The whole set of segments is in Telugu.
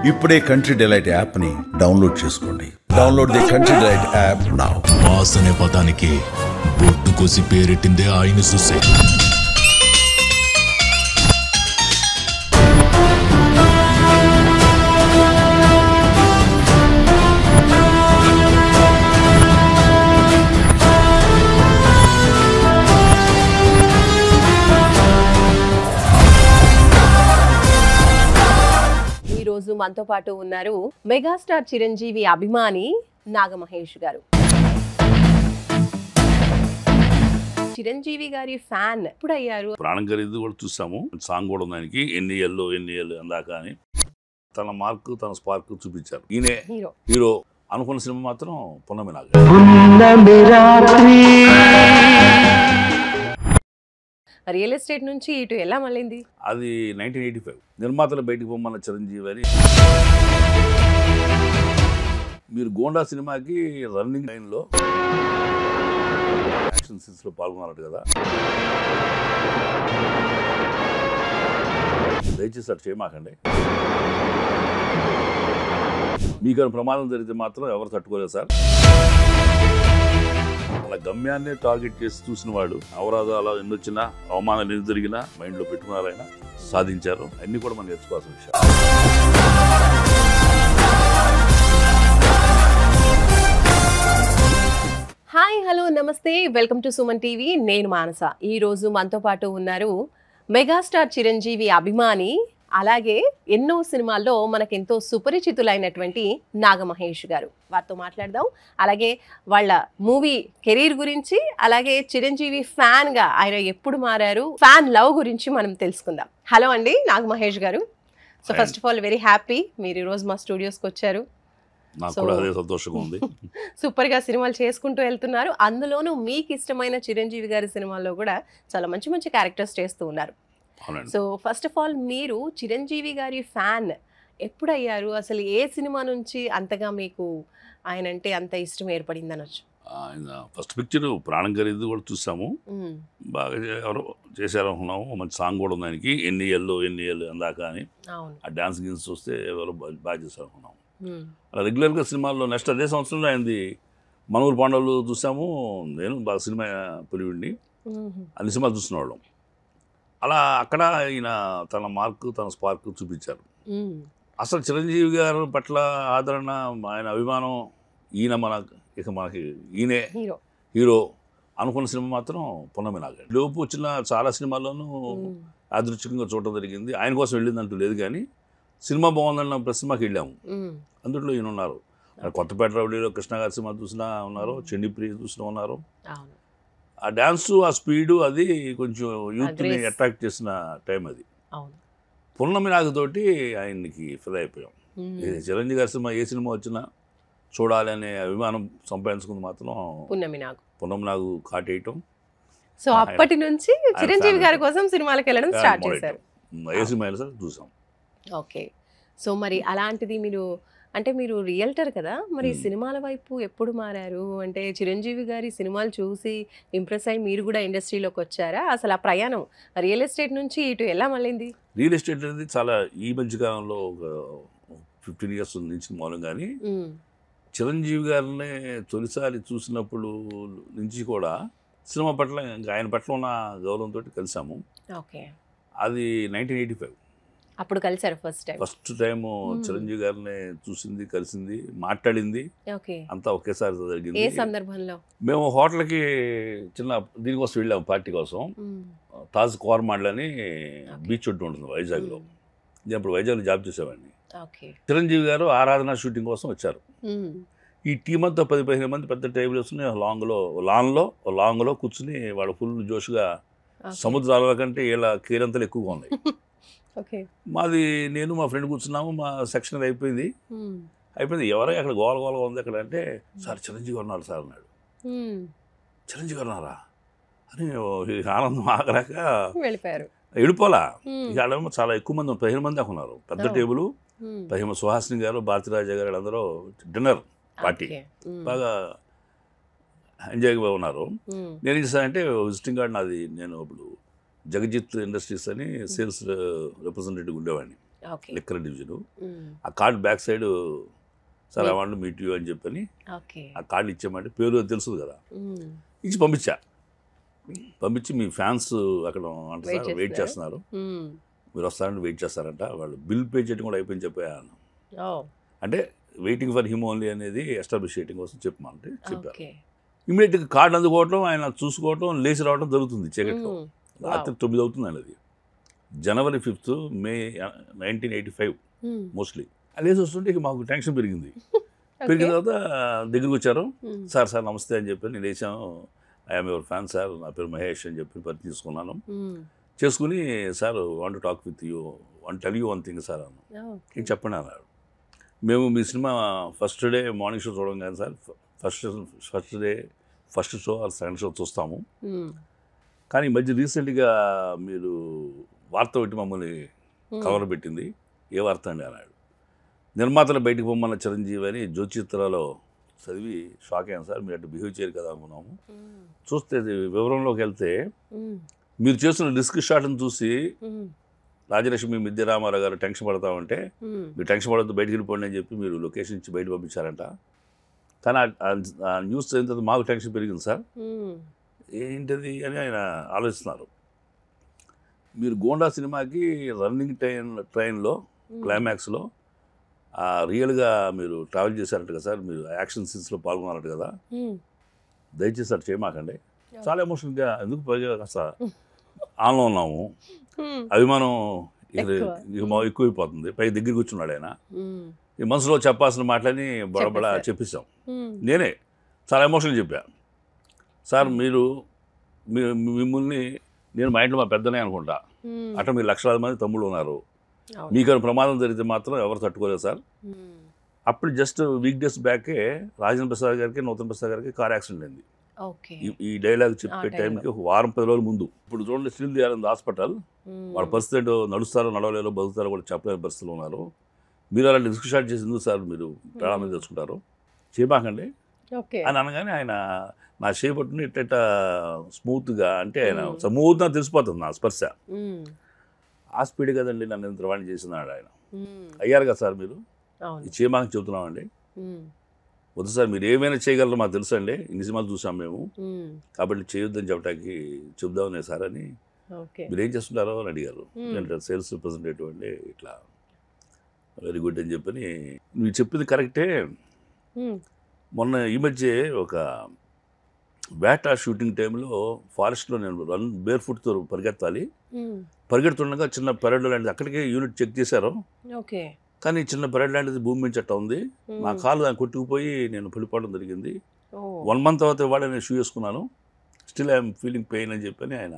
ఇప్పుడే కంట్రీ డిలైట్ యాప్ ని డౌన్లోడ్ చేసుకోండి. Download the country delight app now. Boss అనే పదానికి బొట్టు కోసి పేరెట్టిందే ఆయన చూసే. ఈరోజు మనతో పాటు ఉన్నారు మెగాస్టార్ చిరంజీవి అభిమాని నాగమహేష్ గారు. చిరంజీవి గారి ఫ్యాన్ ఎప్పుడు అయ్యారు? ప్రాణం ఖరీదు కూడా చూసాము. సాంగ్ కూడా దానికి ఎన్ని ఏళ్ళు అందాక అని తన మార్క్ తన స్పార్క్ చూపించారు. ఈయనే హీరో అనుకున్న సినిమా మాత్రం పున్నమి నాగ. రియల్ ఎస్టేట్ నుంచి ఇటు ఎలా మళ్ళింది? అది 1985 నిర్మాతలు బయటికి పొమ్మన్న చిరంజీవి అని. మీరు గోండా సినిమాకి రన్నింగ్ లైన్లో యాక్షన్ సీన్స్లో పాల్గొన్నారు కదా, దయచేసి అటు చేయమాకండి. మీకు ప్రమాదం జరిగితే మాత్రం ఎవరు తట్టుకోలేదు సార్. అలా గమ్యాన్ని టార్గెట్ చేసి చూసిన వాడు అవరాధాలు ఎన్ని వచ్చినా అవమానాలు ఎన్ని జరిగినా మైండ్లో పెట్టుకున్నారైనా సాధించారు. అన్నీ కూడా మనం నేర్చుకోవాల్సిన విషయం. హాయ్, హలో, నమస్తే, వెల్కమ్ టు సుమన్ టీవీ. నేను మానస. ఈరోజు మనతో పాటు ఉన్నారు మెగాస్టార్ చిరంజీవి అభిమాని, అలాగే ఎన్నో సినిమాల్లో మనకెంతో సుపరిచితులైనటువంటి నాగమహేష్ గారు. వారితో మాట్లాడదాం. అలాగే వాళ్ళ మూవీ కెరీర్ గురించి, అలాగే చిరంజీవి ఫ్యాన్గా ఆయన ఎప్పుడు మారారు, ఫ్యాన్ లవ్ గురించి మనం తెలుసుకుందాం. హలో అండి నాగమహేష్ గారు. So first of all very happy మీరు ఈరోజు మా స్టూడియోస్కి వచ్చారు. సంతోషంగా ఉంది. సూపర్గా సినిమాలు చేసుకుంటూ వెళ్తున్నారు. అందులోనూ మీకు ఇష్టమైన చిరంజీవి గారి సినిమాల్లో కూడా చాలా మంచి మంచి క్యారెక్టర్స్ చేస్తూ ఉన్నారు. సో ఫస్ట్ ఆఫ్ ఆల్ మీరు చిరంజీవి గారి ఫ్యాన్ ఎప్పుడు అయ్యారు? అసలు ఏ సినిమా నుంచి అంతగా మీకు ఆయన అంటే అంత ఇష్టం ఏర్పడింది అనొచ్చు? ఆయన ఫస్ట్ పిక్చర్ ప్రాణం ఖరీదు కూడా చూసాము. బాగా ఎవరో చేశారు అనుకున్నాము. మంచి సాంగ్ కూడా ఉంది దానికి, ఎన్ని ఏళ్ళు అందాక అని. ఆ డాన్స్ గీన్స్ చూస్తే ఎవరో బాగా చేశారు అనుకున్నాము. అలా రెగ్యులర్గా సినిమాల్లో నెక్స్ట్ అదే సంవత్సరంలో ఆయనది మనూరు పాండవులు చూసాము. నేను బాగా సినిమా పిలివిండి అన్ని సినిమాలు చూసినవాళ్ళం. అలా అక్కడ ఈయన తన మార్క్ తన స్పార్క్ చూపించారు. అసలు చిరంజీవి గారి పట్ల ఆదరణ, ఆయన అభిమానం, ఈయన మనకి ఈయనే హీరో అనుకున్న సినిమా మాత్రం పున్నమి నాగ. లోపు వచ్చిన చాలా సినిమాల్లోనూ యాదృచ్ఛికంగా చూడటం జరిగింది. ఆయన కోసం వెళ్ళిందంటూ లేదు, కానీ సినిమా బాగుందన్న ప్రతి సినిమాకి వెళ్ళాము. అందులో ఈయన ఉన్నారు. కొత్తపేట రౌడీలో కృష్ణ గారి సినిమా చూసినా ఉన్నారు, చెండిప్రియ చూసినా ఉన్నారు. ఆ డ్యాన్సు, ఆ స్పీడు, అది కొంచెం యూత్ని అట్రాక్ట్ చేసిన టైం అది. పున్నమి నాగతోటి ఆయనకి ఫిదా అయిపోయాం. చిరంజీవి గారి సినిమా ఏ సినిమా వచ్చినా చూడాలి అనే అభిమానం సంపాదించుకుంది మాత్రం పున్నమి నాగు కాటేయటం. సో అప్పటి నుంచి చిరంజీవి గారి కోసం సినిమాలకు వెళ్ళడం స్టార్ట్ చేశారు. ఏ సినిమా సార్ చూసాం. ఓకే. సో మరి అలాంటిది మీరు రియల్టర్ కదా, మరి సినిమాల వైపు ఎప్పుడు మారారు? అంటే చిరంజీవి గారి సినిమాలు చూసి ఇంప్రెస్ అయ్యి మీరు కూడా ఇండస్ట్రీలోకి వచ్చారా? అసలు ఆ ప్రయాణం రియల్ ఎస్టేట్ నుంచి ఇటు ఎలా మళ్ళింది? రియల్ ఎస్టేట్ అనేది చాలా ఈ మధ్యకాలంలో ఒక 15 years నుంచి మూలం. కానీ చిరంజీవి గారిని తొలిసారి చూసినప్పుడు నుంచి కూడా సినిమా పట్ల, ఆయన పట్ల ఉన్న గౌరవంతో కలిసాము. ఓకే. అది 1985 అప్పుడు కలిసారు ఫస్ట్ టైం. చిరంజీవి గారిని చూసింది, కలిసింది, మాట్లాడింది అంతా ఒకేసారి జరిగింది. ఏ సందర్భంలో? మేము హోటల్కి చిన్న దీనికోసం వెళ్ళాము, పార్టీ కోసం. తాజ్ కోర్మాండ్ అని బీచ్ ఒడ్డు ఉంటుంది వైజాగ్లో. నేను అప్పుడు వైజాగ్లో జాబ్ చేసేవాడిని. చిరంజీవి గారు ఆరాధన షూటింగ్ కోసం వచ్చారు. ఈ టీం అంతా 10-15 మంది పెద్ద టేబుల్ వేసుకుని లాంగ్లో కూర్చుని వాళ్ళు ఫుల్ జోష్గా, సముద్రాల కంటే ఇలా కేరంతలు ఎక్కువగా ఉన్నాయి. మాది నేను మా ఫ్రెండ్ కూర్చున్నాము. మా సెక్షన్ అయిపోయింది. ఎవరై అక్కడ గోలగోలగా ఉంది అక్కడ అంటే, సార్ చిరంజీవి గారు ఉన్నారు సార్ అన్నాడు. చిరంజీవి గారు ఉన్నారా అని ఆనందం ఆగలేక వెళ్ళిపోలా. ఇక చాలా ఎక్కువ మంది, 15 మంది దాకా ఉన్నారు. పెద్ద టేబుల్, 15 సుహాసిని గారు, భారతీరాజా గారు అందరూ డిన్నర్ పార్టీ బాగా ఎంజాయ్గా ఉన్నారు. నేను ఏం చేశానంటే విజిటింగ్ కార్డ్ నాది, నేను ఇప్పుడు జగజిత్ ఇండస్ట్రీస్ అని సేల్స్ రిప్రజెంటేటివ్ ఉండేవాడిని. ఓకే. Liquor division. మ్మ్. ఆ card back side sir I want meet you అని చెప్పని ఓకే. ఆ కార్డు ఇచ్చామంటే పేరు అది తెలుసు కదా, మ్మ్. ఇచ్చి పంపించి మీ ఫ్యాన్స్ అక్కడ అంటే సార్ వెయిట్ చేస్తున్నారు, మ్మ్. మీరు వస్తారంటే వెయిట్ చేస్తారంట, వాళ్ళు బిల్ పే చేయడం కూడా అయిపోయింది చెప్పాను. ఓ, అంటే వెయిటింగ్ ఫర్ హిమ్ ఓన్లీ అనేది ఎస్టాబ్లిష్ చేయడం కోసం చెప్పమంటే చెప్పారు. ఓకే. ఇమీడియట్గా కార్డు అందుకోవటం, ఆయన చూసుకోవటం, లేచి రావడం జరుగుతుంది చీకట్లో. మ్మ్. రాత్రి 9 అవుతుందండి అది. జనవరి 5th, May 1985 మ్మ్. మోస్ట్లీ. లేచి వస్తుంటే ఇక మాకు టెన్షన్ పెరిగింది. పెరిగిన తర్వాత దగ్గరికి వచ్చారు. మ్మ్. సార్ నమస్తే అని చెప్పి నేను లేచాను. ఐఎమ్ యువర్ ఫ్యాన్ సార్, నా పేరు మహేష్ అని చెప్పి పరిచయం తీసుకున్నాను. మ్మ్. చేసుకుని sir want to talk with you, want tell you one thing sir అన్న. ఓకే. ఇది చెప్పండి అన్నాడు. మేము మీ cinema first day morning show చూడడం కానీ sir, first show or second show చూస్తాము, మ్మ్. కానీ ఈ మధ్య రీసెంట్గా మీరు వార్త ఒకటి మమ్మల్ని కవర్ పెట్టింది. ఏ వార్త అండి అన్నాడు. నిర్మాతలు బయటకు పొమ్మన్న చిరంజీవి అని జ్యోతిచిత్రాలో చదివి షాక్ అయ్యాను సార్, మీరు అటు బిహేవ్ చేయరు కదా అనుకున్నాము. మ్మ్. చూస్తే వివరంలోకి వెళ్తే మ్మ్. మీరు చేస్తున్న రిస్క్ షాట్ని చూసి మ్మ్. రాజలక్ష్మి మిద్దె రామారావు గారు టెన్షన్ పడతా ఉంటే, మ్మ్. మీరు టెన్షన్ పడద్దు బయటికి వెళ్ళిపోండి అని చెప్పి మీరు లొకేషన్ ఇచ్చి బయట పంపించారంట. కానీ ఆ న్యూస్ అయిన తర్వాత మాకు టెన్షన్ పెరిగింది సార్. మ్మ్. ఏంటది అని ఆయన ఆలోచిస్తున్నారు. మీరు గోండా సినిమాకి రన్నింగ్ ట్రైన్లో క్లైమాక్స్లో రియల్గా మీరు ట్రావెల్ చేశారంట కదా సార్, మీరు యాక్షన్ సీన్స్లో పాల్గొన్నారట కదా, మ్మ్. దయచేసి అటు చేయమాకండి. చాలా ఎమోషనల్గా ఎందుకు పైగా కాస్త ఆన్లో ఉన్నాము, మ్మ్. అభిమానం ఎక్కువ. ఎక్కువైపోతుంది. పై దగ్గరికి కూర్చున్నాడు ఆయన. మ్మ్. ఈ మనసులో చెప్పాల్సిన మాటలని బడబడ చెప్పేశారు. చెప్పేశాం. మ్మ్. నేనే చాలా ఎమోషనల్ చెప్పా. సార్ మిమ్మల్ని నేను మా ఇంట్లో మా పెద్దనే అనుకుంటా, మ్మ్. అట్లా మీరు లక్షలాది మంది తమ్ముళ్ళు ఉన్నారు, అవును. మీకు ప్రమాదం జరిగితే మాత్రం ఎవరు తట్టుకోలేదు సార్. మ్మ్. అప్పుడు జస్ట్ వీక్ డేస్ బ్యాకే రాజేంద్ర ప్రసాద్ గారికి, నూతన్ ప్రసాద్ గారికి కార్ యాక్సిడెంట్ అయింది. ఓకే. ఈ డైలాగ్ చెప్పే ఆ టైంకి ఒక వారం 10 రోజుల ముందు. ఇప్పుడు చూడండి, still they are in the hospital. Hmm. వాళ్ళ పరిస్థితి ఏంటో, నడుస్తారో నడవలేరో బతుకుతారో కూడా చెప్పలేని పరిస్థితులు ఉన్నారు. మీరు అలాంటి రిస్క్ షాట్ చేసి ఎందుకు సార్ మీరు ప్రాణం మీద తెచ్చుకుంటారు, చేయమాకండి ఓకే. అని అనగానే ఆయన నా చేపట్టుని ఇట్ట స్మూత్గా, అంటే ఆయన స్మూత్గా తెలిసిపోతుంది నా స్పర్శ. మ్మ్. ఆ స్పీడ్ కదండి నన్ను ఇంత వాణి చేసినాడు ఆయన. మ్మ్. అయ్యారు కదా సార్ మీరు, అవును. ఇది చేయమాకని చెబుతున్నామండి. మ్మ్. వద్దు సార్, మీరు ఏమైనా చేయగలరో మాకు తెలుసు అండి, ఇన్ని సినిమాలు చూసాం మేము, మ్మ్. కాబట్టి చేయొద్దని చెప్పడానికి చెబుదామనే సార్ అని. ఓకే. మీరు ఏం చేస్తుంటారో అని అడిగారు. నేను సేల్స్ రిప్రజెంటేటివ్ అండి, ఇట్లా వెరీ గుడ్ అని చెప్పని. మీరు చెప్పింది కరెక్టే. మ్మ్. మొన్న ఈ మధ్య ఒక వేటా షూటింగ్ టైంలో ఫారెస్ట్లో నేను బేర్ ఫుట్తో పరిగెత్తాలి. మ్మ్. పరిగెడుతుండగా చిన్న పెరడ్ లాంటిది అక్కడికే యూనిట్ చెక్ చేశారు, ఓకే. కానీ చిన్న పెరడ్ లాంటిది భూమి మీద చట్ట ఉంది. నా కాలు దాన్ని కొట్టుకుపోయి నేను పడిపోవడం జరిగింది. ఓ. 1 month తర్వాత వాడే నేను షూ వేసుకున్నాను. స్టిల్ ఐఎమ్ ఫీలింగ్ పెయిన్ అని చెప్పని ఆయన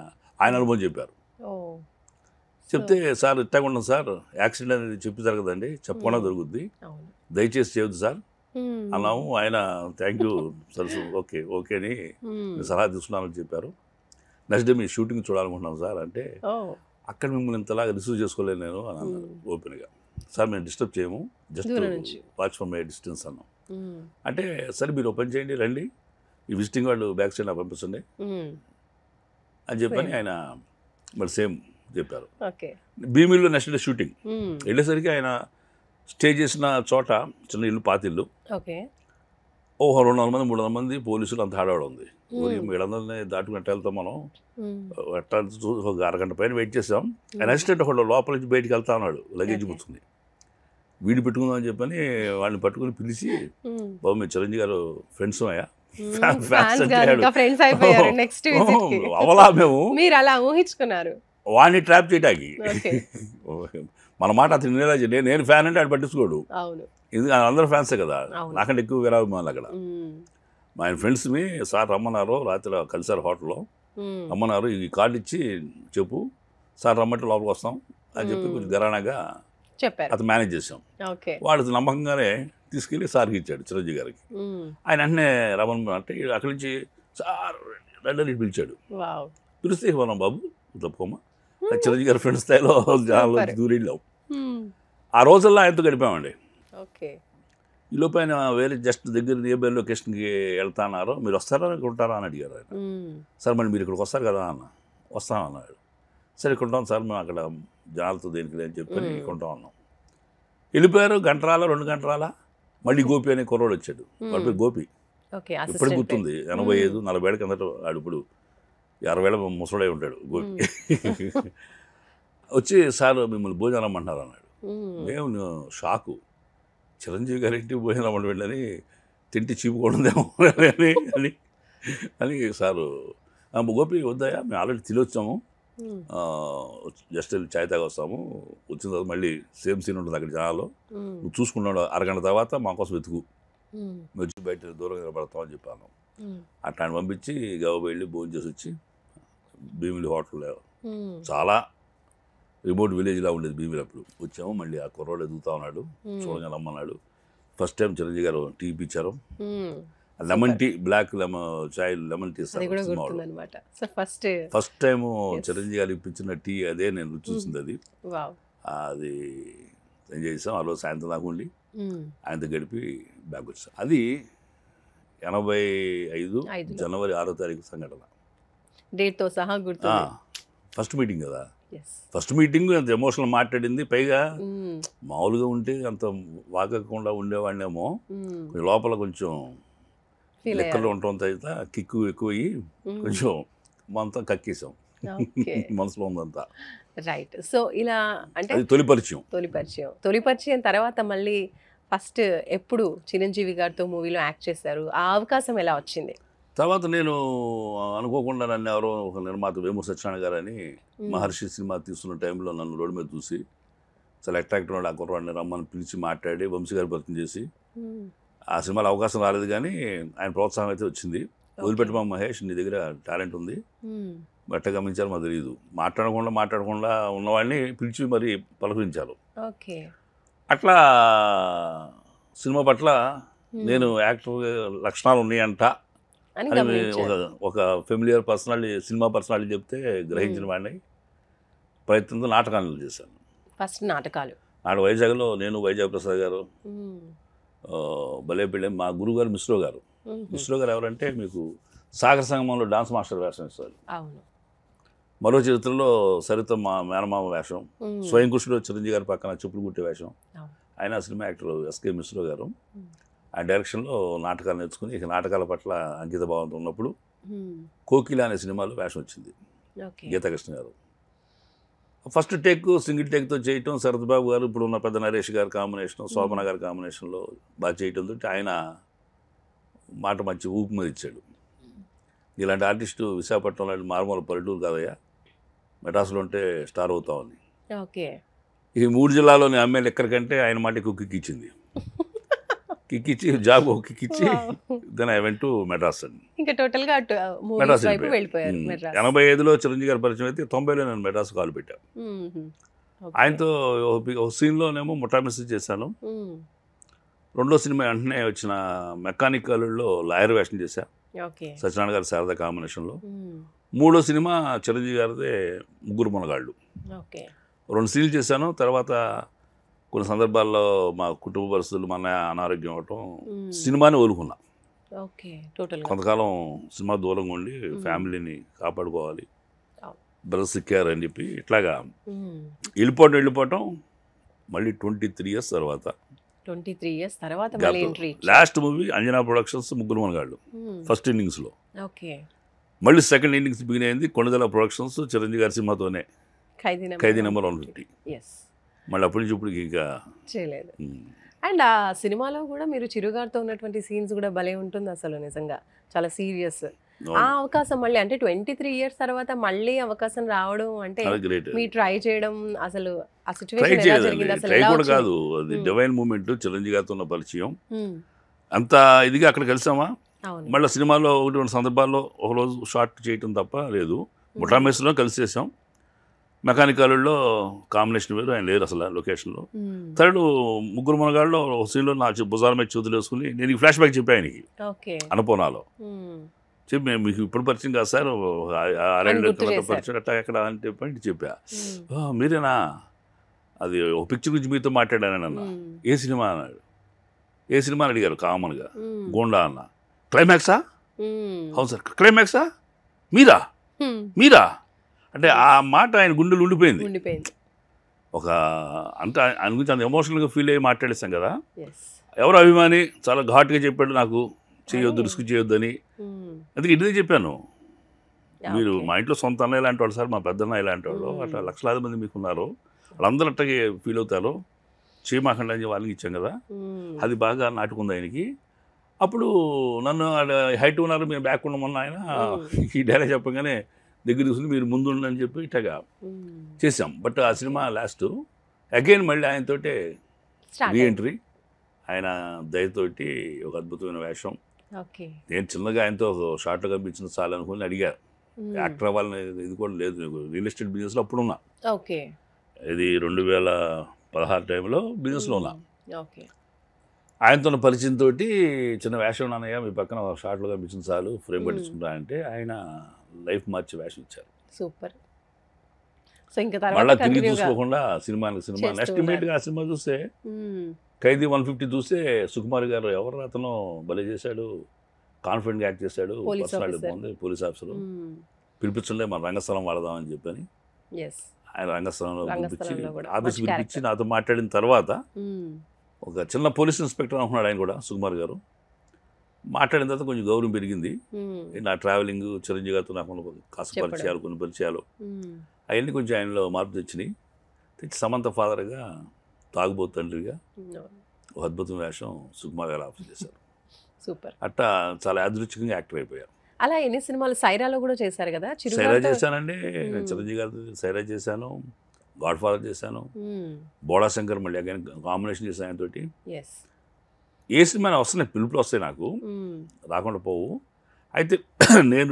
అనుభవం చెప్పారు. ఓ. చెప్తే సార్ ఇట్టగా ఉండదు సార్, యాక్సిడెంట్ అనేది చెప్పి జరగదండి, చెప్పకుండా జరుగుద్ది, అవును. దయచేసి చేయొద్దు సార్ మ్మ్. అన్నాము. ఆయన థ్యాంక్ యూ సార్, ఓకే అని మ్మ్. నేను సలహా తీసుకున్నానని చెప్పారు. నెక్స్ట్ డే మీ షూటింగ్ చూడాలనుకుంటున్నాను సార్ అంటే, ఓ. అక్కడ మిమ్మల్ని ఇంతలాగా రిసీవ్ చేసుకోలేను నేను అని అన్నాను ఓపెన్గా. సార్ మేము డిస్టర్బ్ చేయము, జస్ట్ దూరం నుంచి. వాచ్ ఫ్రమ్ మై డిస్టెన్స్ అన్నాం. మ్మ్. అంటే సరే మీరు ఓపెన్ చేయండి, రండి, ఈ విజిటింగ్ వాళ్ళు బ్యాక్ సైడ్ నాకు పంపిస్తుంది మ్మ్. అని చెప్పని ఆయన మరి సేమ్ చెప్పారు. ఓకే. భీమిల్లో నెక్స్ట్ డే షూటింగ్ మ్మ్. వెళ్ళేసరికి ఆయన స్టే చేసిన చోట చిన్న ఇల్లు, పాతిల్లు, ఓకే. 200 మంది 300 మంది పోలీసులు, అంత హడావుడి ఉంది. వీళ్ళందరినీ దాటుకున్నట్టు వెళ్తాం మనం. మ్మ్. ఎట్లా ఒక అరగంట పైన వెయిట్ చేసాం. ఆయన అసిస్టెంట్ ఒకళ్ళు లోపల నుంచి బయటికి వెళ్తా ఉన్నాడు, లగేజ్ పుచ్చుకుని. వీడి పెట్టుకుందాం అని చెప్పని వాళ్ళని పట్టుకుని పిలిచి, మ్మ్. బాబు మీరు చిరంజీవి గారు ఫ్రెండ్స్ అయ్యా, ఫ్యాన్స్ గారు ఇంకా ఫ్రెండ్స్ అయిపోయారు నెక్స్ట్ విజిట్ కి. అవలా మేము మీరు అలా ఊహించుకున్నారు. వాడిని ట్రాప్ చేయడానికి. ఓకే. మన మాట అతను నేను ఫ్యాన్ అంటే ఆడు పట్టించుకోడు, అవును. ఇది అందరూ ఫ్యాన్సే కదా, అవును. నాకంటే ఎక్కువ విరాభిమానులు అక్కడ. మ్మ్. మా ఆయన ఫ్రెండ్స్ని సార్ రమ్మన్నారు, రాత్రి కలిసారు హోటల్లో, మ్మ్. రమ్మన్నారు, ఈ కార్డు ఇచ్చి చెప్పు సార్ రమ్మంటే లోపలికి వస్తాం అని చెప్పి కొంచెం గరానాగా చెప్పారు. అతను మేనేజ్ చేసాం. ఓకే. వాడు నమ్మకంగానే తీసుకెళ్ళి సార్కి ఇచ్చాడు, చిరంజీవి గారికి. మ్మ్. ఆయన వెంటనే రమ్మని అంటే అక్కడి నుంచి సార్ రెండని పిలిచాడు. వావ్. పిలిస్తే మనం బాబు తప్పుకోమా, చిరంజీవి గారి ఫ్రెండ్ స్థాయిలో జనాల్లో దూరి వెళ్ళాం. మ్మ్. ఆ రోజుల్లో ఆయనతో గడిపామండి. ఓకే. ఈ లోపు ఆయన వేరే జస్ట్ దగ్గర నియర్ బై లొకేషన్కి వెళ్తా అన్నారు. మీరు వస్తారా ఉంటారా అని అడిగారు ఆయన. మ్మ్. సార్ మరి మీరు ఇక్కడికి వస్తారు కదా అన్న. వస్తామన్నాడు. సరే ఇక్కడ ఉంటాం సార్, మేము అక్కడ జనాలతో దేనికి అని చెప్పని కొంటా ఉన్నాం. వెళ్ళిపోయారు. గంటరాల 2 గంటరాల మళ్ళీ గోపి అనే కుర్రోడు వచ్చాడు. వాడి పేరు గోపి. ఇప్పటికి గుర్తుంది. 85 40 ఏళ్ళ కిందట వాడు ఇప్పుడు 60 ఏళ్ళ ముసడై ఉంటాడు గోపి. వచ్చి సార్ మిమ్మల్ని భోజనం రమ్మంటున్నారు అన్నాడు. మేము షాకు. చిరంజీవి గారి ఇంటికి భోజనం రమ్మంటే వెళ్ళని తింటి చీపుకోవడమేమో అని సారు గోపి వద్దాయా మేము ఆల్రెడీ తినొచ్చాము, జస్ట్ వెళ్ళి చాయ్ తాగి వస్తాము, వచ్చిన తర్వాత మళ్ళీ సేమ్ సీన్ ఉంటుంది అక్కడ జనాల్లో, నువ్వు చూసుకున్నాడు అరగంట తర్వాత మా కోసం వెతుకు, మేము వచ్చి బయట దూరంగా నిలబడతామని చెప్పాను. అట్లాంటి పంపించి గవ వెళ్ళి భోజనం చేసి వచ్చి భీమిలి హోటల్లో, చాలా రిమోట్ విలేజ్లా ఉండేది భీమిలి. అప్పుడు వచ్చాము. మళ్ళీ ఆ కుర్రోడు ఎదుగుతా ఉన్నాడు, చూడగా రమ్మన్నాడు. ఫస్ట్ టైం చిరంజీవి గారు టీ ఇప్పించారు. Lemon tea, black chai lemon tea first time Chiranjeevi గారు ఇప్పించిన టీ అదే నేను చూసింది. అది ఎంజాయ్ చేసాం. ఆ రోజు సాయంత్రం దాకా ఉండి ఆయనతో గడిపి బ్యాక్ వచ్చాం. అది 85 జనవరి 6వ తారీఖు సంఘటన. డేట్తో సహా గుర్తు. ఫస్ట్ మీటింగ్ కదా, ఫస్ట్ మీటింగ్ అంత ఎమోషనల్ మాట్లాడింది. పైగా మామూలుగా ఉంటే అంత వాగకుండా ఉండేవాడినేమో, లోపల కొంచెం లెక్కలు ఉండటం తర్వాత కిక్కు ఎక్కువయ్యి కొంచెం అంతా కక్కేసాం మనసులో ఉందంతా. రైట్. సో ఇలా అంటే తొలిపరిచయం తర్వాత మళ్ళీ ఫస్ట్ ఎప్పుడు చిరంజీవి గారితో మూవీలో యాక్ట్ చేశారు? ఆ అవకాశం ఎలా వచ్చింది? తర్వాత నేను అనుకోకుండా నన్ను ఎవరో ఒక నిర్మాత వేమూరి సత్యనారాయణ గారు అని మహర్షి సినిమా తీస్తున్న టైంలో నన్ను రోడ్డు మీద చూసి చాలా అట్రాక్టివ్ ఉన్నాడు ఆ కుర్రాడిని రమ్మని పిలిచి మాట్లాడి వంశీ గారి పరిచయం చేసి, ఆ సినిమాలో అవకాశం రాలేదు కానీ ఆయన ప్రోత్సాహం అయితే వచ్చింది. వదిలిపెట్టమా మహేష్, నీ దగ్గర టాలెంట్ ఉంది, బట్ట గమనించారు మాకు తెలియదు, మాట్లాడకుండా ఉన్నవాడిని పిలిచి మరి పలకరించారు. అట్లా సినిమా పట్ల నేను యాక్టర్ లక్షణాలు ఉన్నాయంట అని ఒక ఫెమిలియర్ పర్సనాలిటీ, సినిమా పర్సనాలిటీ చెప్తే గ్రహించిన వాడిని ప్రయత్నంతో నాటకాలు చేశాను. ఫస్ట్ నాటకాలు వైజాగ్లో నేను, వైజాగ్ ప్రసాద్ గారు, భలే పెళ్ళి మా గురువు గారు మిశ్రో గారు ఎవరంటే మీకు సాగర సంగమంలో డాన్స్ మాస్టర్ వేషం ఇస్తారు. మరో చరిత్రలో సరిత మా మేనమామ వేషం, స్వయం కృషిలో చిరంజీవి గారి పక్కన చెప్పులు కుట్టే వేషం. ఆయన సినిమా యాక్టర్ ఎస్కే మిశ్రో గారు. ఆ డైరెక్షన్లో నాటకాలు నేర్చుకుని ఇక నాటకాల పట్ల అంకిత భావంతో ఉన్నప్పుడు కోకిల అనే సినిమాలో వేషం వచ్చింది గీతాకృష్ణ గారు. ఫస్ట్ టేక్ సింగిల్ టేక్తో చేయటం, శరత్ బాబు గారు ఇప్పుడు ఉన్న పెద్ద నరేష్ గారి కాంబినేషన్, శోభన గారి కాంబినేషన్లో బాగా చేయటంతో ఆయన మాట మంచి ఊపి మీద ఇచ్చాడు. ఇలాంటి ఆర్టిస్టు విశాఖపట్నం లాంటి మారుమూల పల్లెటూరు కాదయ్యా, మెడ్రాస్లో ఉంటే స్టార్ అవుతామని. ఈ 3 జిల్లాలోని అమ్మాయిలు ఎక్కడికంటే ఆయన మాట ఎక్కువ కిక్కిచ్చింది. కిక్కిచ్చి జాబ్ కిక్కిచ్చి then I went to Madras అండి. మెడ్రాస్ 85లో చిరంజీవి గారి పరిచయం అయితే 90లో నేను మెడ్రాస్ కాలు పెట్టాను. ఆయనతో ఒక సీన్లోనేమో ముఠామిస్ చేశాను. రెండో సినిమా వెంటనే వచ్చిన మెకానికల్లో లాయర్ వేషం చేశా సత్యనారాయణ గారి శారద కాంబినేషన్లో. మూడో సినిమా చిరంజీవి గారిదే ముగ్గురు మునగాళ్ళు. 2 సీన్లు చేశాను. తర్వాత కొన్ని సందర్భాల్లో మా కుటుంబ పరిస్థితులు, మన అనారోగ్యం అవటం సినిమాని వదులుకున్నా. కొంతకాలం సినిమా దూరంగా ఉండి ఫ్యామిలీని కాపాడుకోవాలి, బ్రదర్స్ సిక్కారు అని చెప్పి ఇట్లాగా వెళ్ళిపోవటం. మళ్ళీ 23 ఇయర్స్ తర్వాత లాస్ట్ మూవీ అంజనా ప్రొడక్షన్స్ ముగ్గురు మనగాళ్ళు ఫస్ట్ ఇన్నింగ్స్లో. మళ్ళీ సెకండ్ ఇన్నింగ్స్ బిగిన్ అయింది కొణిదెల ప్రొడక్షన్స్ చిరంజీవి గారి సినిమాతోనే, ఖైదీ నెంబర్ 150. మళ్ళీ అప్పటి నుంచి ఇప్పుడు ఇంకా చేయలేదు. అండ్ ఆ సినిమాలో కూడా మీరు చిరుగారితో ఉన్నటువంటి సీన్స్ కూడా భలే ఉంటుంది అసలు, నిజంగా చాలా సీరియస్. ఆ అవకాశం మళ్ళీ అంటే 23 ఇయర్స్ తర్వాత మళ్ళీ అవకాశం రావడం అంటే మీ ట్రై చేయడం, అసలు ఆ సిచువేషన్ ఎలా జరిగింది అసలు? ట్రై కూడా కాదు, అది డివైన్ మూమెంట్. చిరంజీవి గారితో ఉన్న పరిచయం అంత ఇదిగా అక్కడ కలిసామా. మళ్ళీ సినిమాలో 1-2 సందర్భాల్లో ఒకరోజు షార్ట్ చేయటం తప్ప లేదు. ముఠామేస్లో కలిసి చేసాం. మెకానికల్లో కాంబినేషన్ వేరు, ఆయన లేరు అసలు లొకేషన్లో. థర్డ్ ముగ్గురు మనగాళ్ళు ఒక సీన్లో నా భుజాల మీద చేతులు వేసుకుని నేను ఫ్లాష్ బ్యాక్ చెప్పా ఆయనకి అన్నపూర్ణలో. చెప్పి మీకు ఇప్పుడు పరిచయం కాదు సార్, 6 ఏళ్ళ తర్వాత పరిచయం అట్టా ఎక్కడ అని చెప్పా. మీరేనా, అది ఒక పిక్చర్ గురించి మీతో మాట్లాడానని అన్న. ఏ సినిమా అన్నాడు. ఏ సినిమా అని అడిగారు కామన్గా. గోండా అన్న. క్లైమాక్సా? అవును సార్. క్లైమాక్సా? మీరా అంటే ఆ మాట ఆయన గుండెలు ఉండిపోయింది. ఒక అంత ఆయన గురించి అంత ఎమోషనల్గా ఫీల్ అయ్యి మాట్లాడేస్తాం కదా. ఎస్. ఎవరు అభిమాని చాలా ఘాటుగా చెప్పాడు నాకు, చేయొద్దు, రిస్క్ చేయొద్దని. అందుకే ఇంటిదే చెప్పాను, మీరు మా ఇంట్లో సొంత అన్నయ్య లాంటి వాళ్ళు సార్, మా పెద్దన్న ఇలాంటి వాళ్ళు, అట్లా లక్షలాది మంది మీకు ఉన్నారు, వాళ్ళందరూ అట్టగే ఫీల్ అవుతారు, చేయమాకండి అని వాళ్ళకి ఇచ్చాం కదా. అది బాగా నాటుకుంది ఆయనకి. అప్పుడు నన్ను హైట్ ఉన్నారు, మేము బ్యాక్ ఉన్నామన్న ఆయన ఈ డైలాగ్ చెప్పగానే దగ్గర చూసి మీరు ముందు ఉండని చెప్పి ఇట్టగా చేసాం. బట్ ఆ సినిమా లాస్ట్ అగైన్ మళ్ళీ ఆయనతోటే రీఎంట్రీ, ఆయన దయతోటి ఒక అద్భుతమైన వేషం. నేను చిన్నగా ఆయనతో షార్ట్లో కనిపించిన చాలు అనుకుని అడిగారు, యాక్టర్ అవ్వాలని ఇది కూడా లేదు, రియల్ ఎస్టేట్ బిజినెస్లో అప్పుడు ఉన్నా, ఇది 2016 టైంలో బిజినెస్లో ఉన్నా. ఆయనతో పరిచయంతో చిన్న వేషం నాన్నయ్య మీ పక్కన షార్ట్లో కనిపించిన చాలు ఫ్రేమ్ పట్టించుకుంటా అంటే ఆయన లైఫ్ మార్చి వేషం ఇచ్చారు. సూపర్. మళ్ళీ తిరిగి చూసుకోకుండా సినిమాకి సినిమా నెక్స్ట్ ఇమీడియట్గా ఆ సినిమా చూస్తే ఖైదీ 150 చూస్తే సుకుమార్ గారు ఎవరు అతను భలే చేశాడు, కాన్ఫిడెంట్గా యాక్ట్ చేశాడు, పర్సనాలిటీ బాగుంది, పోలీస్ ఆఫీసర్ పిలిపించండి మన రంగస్థలం వాడదామని చెప్పని ఆయన రంగస్థలంలో పిలిపించి ఆఫీస్ పిలిపించి నాతో మాట్లాడిన తర్వాత ఒక చిన్న పోలీస్ ఇన్స్పెక్టర్ అనుకున్నాడు ఆయన కూడా సుకుమార్ గారు. మాట్లాడిన తర్వాత కొంచెం గౌరవం పెరిగింది. నా ట్రావెలింగ్ చిరంజీవి గారితో నాకు కాస్త పరిచయాలు, కొన్ని పరిచయాలు అవన్నీ కొంచెం ఆయనలో మార్పు తెచ్చినాయి. తెచ్చి సమంత ఫాదర్గా, తాగుబోతు తండ్రిగా ఒక అద్భుతమైన వేషం సుకుమార్ గారు ఆఫర్ చేశారు. సూపర్. అట్టా చాలా యాదృచ్ఛికంగా యాక్టర్ అయిపోయారు. అలా ఎన్ని సినిమాలు, సైరాలో కూడా చేశారు కదా. సైరా చేశానండి, చిరంజీవి గారితో సైరా చేశాను, గాడ్ ఫాదర్ చేశాను, బోడా శంకర్ మళ్ళీ అగైన్ కాంబినేషన్ చేశాను ఆయనతోటి. ఏ సినిమా వస్తున్నాయి, పిలుపులు వస్తాయి నాకు, రాకుండా పోవు. అయితే నేను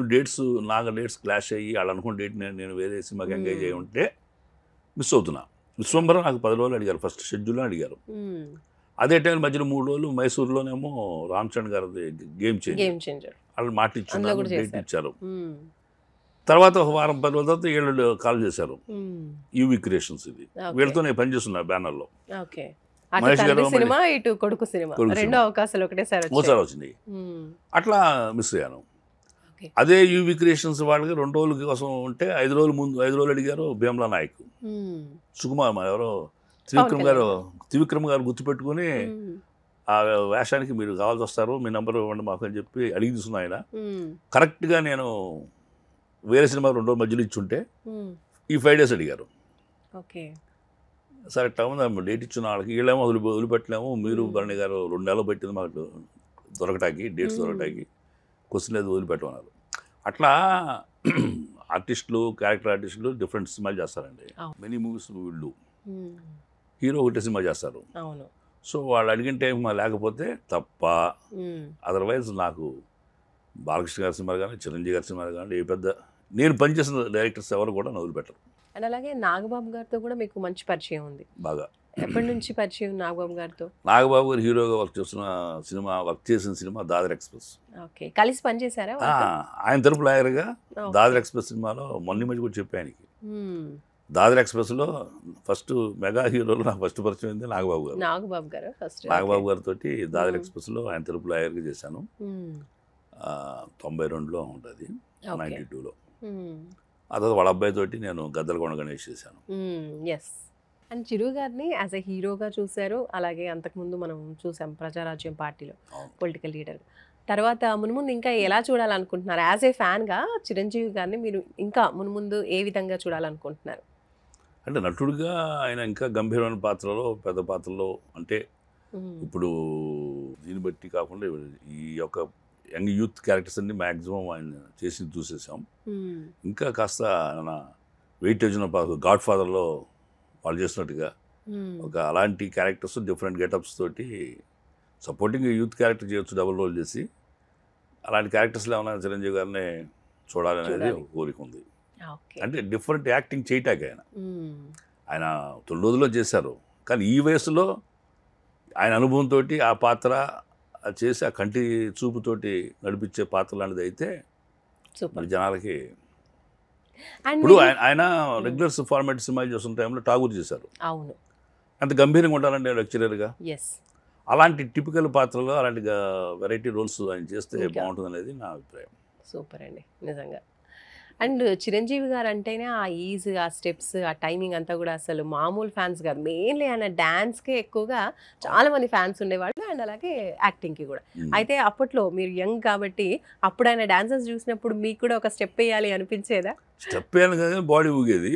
నాకు డేట్స్ క్లాష్ అయ్యి వాళ్ళు అనుకున్న డేట్ నేను వేరే సినిమాకి ఎంగేజ్ అయ్యి ఉంటే మిస్ అవుతున్నా. విశ్వంబరం నాకు 10 రోజులు అడిగారు, ఫస్ట్ షెడ్యూల్లో అడిగారు. అదే టైం మధ్యలో 3 రోజులు మైసూరులోనేమో రామ్ చరణ్ గారి గేమ్ చేంజర్ వాళ్ళు మాట ఇచ్చారు, డేట్ ఇచ్చారు. తర్వాత ఒక వారం 10 రోజుల తర్వాత వీళ్ళు కాల్ చేశారు, యూవి క్రియేషన్స్, ఇది వీళ్ళతో నేను పనిచేస్తున్నా బ్యానర్లో. మహేష్ గారు ఒకసారి వచ్చింది, అట్లా మిస్ అయ్యాను. అదే యూవి క్రియేషన్స్ వాళ్ళకి 2 రోజుల కోసం ఉంటే 5 రోజులు ముందు 5 రోజులు అడిగారు భీమ్లా నాయక్, సుకుమార్ ఎవరో త్రివిక్రమ్ గారు గుర్తుపెట్టుకుని ఆ వేషానికి మీరు కావాల్సి వస్తారు, మీ నెంబర్ ఇవ్వండి మాకు అని చెప్పి అడిగి తీసుకున్నా ఆయన. కరెక్ట్గా నేను వేరే సినిమా 2 రోజుల మధ్యలో ఇచ్చుంటే ఈ 5 days అడిగారు. సరే టైం డేట్ ఇచ్చిన వాళ్ళకి వీళ్ళేమో వదిలిపెట్టలేము, మీరు భరణి గారు 2 నెలలు పెట్టింది మాకు దొరకటానికి, డేట్స్ దొరకటానికి, క్వశ్చన్ లేదు వదిలిపెట్టమన్నారు. అట్లా ఆర్టిస్టులు, క్యారెక్టర్ ఆర్టిస్టులు డిఫరెంట్ సినిమాలు చేస్తారండి. మెనీ మూవీస్ వీళ్ళు హీరో ఒకటే సినిమా చేస్తారు. సో వాళ్ళు అడిగిన టైం లేకపోతే తప్ప, అదర్వైజ్ నాకు బాలకృష్ణ గారి సినిమాలు కానీ, చిరంజీవి గారి సినిమాలు కానీ, ఏ పెద్ద నేను పనిచేసిన డైరెక్టర్స్ ఎవరు కూడా వదిలిపెట్టరు. అండ్ అలాగే నాగబాబు గారితో కూడా మీకు మంచి పరిచయం ఉంది. బాగా. ఎప్పటి నుంచి పరిచయం నాగబాబు గారితో? నాగబాబు గారు హీరోగా వర్క్ చేసిన సినిమా దాదర్ ఎక్స్ప్రెస్. కలిసి పనిచేశారా? ఆయన తరపు లాయర్గా దాదర్ ఎక్స్ప్రెస్ సినిమాలో మొన్న మధ్య కూడా చెప్పి ఆయనకి, దాదర్ ఎక్స్ప్రెస్లో ఫస్ట్ మెగా హీరోలో నాకు ఫస్ట్ పరిచయం అయింది నాగబాబు గారు. నాగబాబు గారితో దాదర్ ఎక్స్ప్రెస్లో ఆయన తరపు లాయర్గా చేశాను. 92లో ఉంటుంది, 92లో. ఆ తర్వాత వాళ్ళ అబ్బాయితోటి నేను గద్దలకొండ గణేష్ చేశాను. అండ్ చిరు గారిని యాజ్ ఎ హీరోగా చూశారు, అలాగే అంతకుముందు మనం చూసాం ప్రజారాజ్యం పార్టీలో పొలిటికల్ లీడర్. తర్వాత మున్ముందు ఇంకా ఎలా చూడాలనుకుంటున్నారు? యాజ్ ఏ ఫ్యాన్గా చిరంజీవి గారిని మీరు ఇంకా మున్ముందు ఏ విధంగా చూడాలనుకుంటున్నారు? అంటే నటుడిగా ఆయన ఇంకా గంభీరమైన పాత్రలో, పెద్ద పాత్రలో, అంటే ఇప్పుడు దీన్ని బట్టి కాకుండా ఈ యొక్క యంగ్ యూత్ క్యారెక్టర్స్ అన్ని మ్యాక్సిమం ఆయన చేసి చూసేసాం. ఇంకా కాస్త ఆయన వెయిటేజ్ ఉన్న గాడ్ ఫాదర్లో వాళ్ళు చేసినట్టుగా ఒక అలాంటి క్యారెక్టర్స్ డిఫరెంట్ గెటప్స్ తోటి సపోర్టింగ్ యూత్ క్యారెక్టర్ చేయొచ్చు, డబుల్ రోల్ చేసి. అలాంటి క్యారెక్టర్స్లో ఏమైనా చిరంజీవి గారిని చూడాలనేది ఒక కోరిక ఉంది. అంటే డిఫరెంట్ యాక్టింగ్ చేయటానికి ఆయన 9 రోజుల్లో చేశారు, కానీ ఈ వయసులో ఆయన అనుభవంతో ఆ పాత్ర చేసి ఆ కంటి చూపుతోటి నడిపించే పాత్ర లాంటిది అయితే జనాలకి. ఇప్పుడు ఆయన రెగ్యులర్ ఫార్మాట్ సినిమాలు చేస్తున్న టైంలో ఠాగూర్ చేశారు, అంత గంభీరంగా ఉండాలండి లెక్చరర్గా. అలాంటి టిపికల్ పాత్రలో అలాంటి వెరైటీ రోల్స్ ఆయన చేస్తే బాగుంటుంది అనేది నా అభిప్రాయం. సూపర్ అండి నిజంగా. అండ్ చిరంజీవి గారు అంటేనే ఆ ఈజ్, ఆ స్టెప్స్, ఆ టైమింగ్ అంతా కూడా అసలు మామూలు ఫ్యాన్స్ కాదు. మెయిన్లీ ఆయన డాన్స్కే ఎక్కువగా చాలా మంది ఫ్యాన్స్ ఉండేవాళ్ళు, అండ్ అలాగే యాక్టింగ్కి కూడా. అయితే అప్పట్లో మీరు యంగ్ కాబట్టి అప్పుడు ఆయన డాన్సెస్ చూసినప్పుడు మీకు కూడా ఒక స్టెప్ వేయాలి అనిపించేదా? స్టెప్ వేయాలి కదా, బాడీ ఊగేది.